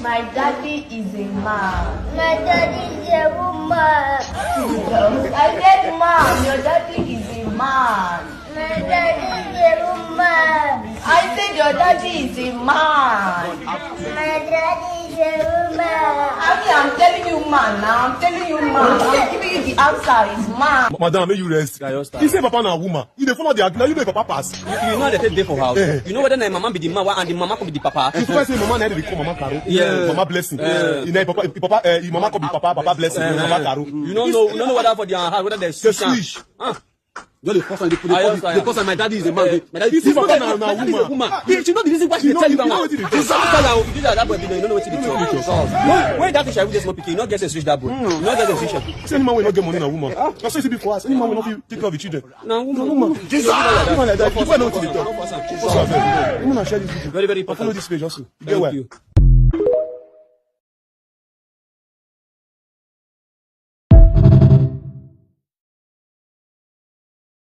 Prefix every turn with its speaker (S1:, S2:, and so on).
S1: My daddy is a man.
S2: My daddy is a woman.
S1: I said man. Your daddy is a man.
S2: My daddy is a woman.
S1: I said your daddy is a man.
S2: My daddy is a woman.
S1: I'm telling you man now. I'm telling you man. I'm giving you the answer is man.
S3: Madam, may you rest. He say papa na woman. You dey follow the agreement. You know papa pass.
S4: You know they take for house. You know whether my mama be the mama and the mama come be the papa.
S3: If you say mama na dey call mama Caro.
S4: Yeah.
S3: Mama blessing. You know papa mama come be papa blessing. Mama Caro.
S4: You don't know whether for their house whether they switch.
S3: You know the first one
S4: the first one my daddy is a man. My daddy is a woman. She know the reason why she tell you that one. You that boy you don't know what to do. Where that fish I will just not pick. You not get a switch that boy. You not get a switch.
S3: Say any man will not get money na woman. That's what it be for us. Any man will not take care of the children.
S4: Na woman.
S3: Jesus. Woman like that. You know what to do. Woman share this video.
S4: Very
S3: Follow
S4: important.
S3: this page also. You get well.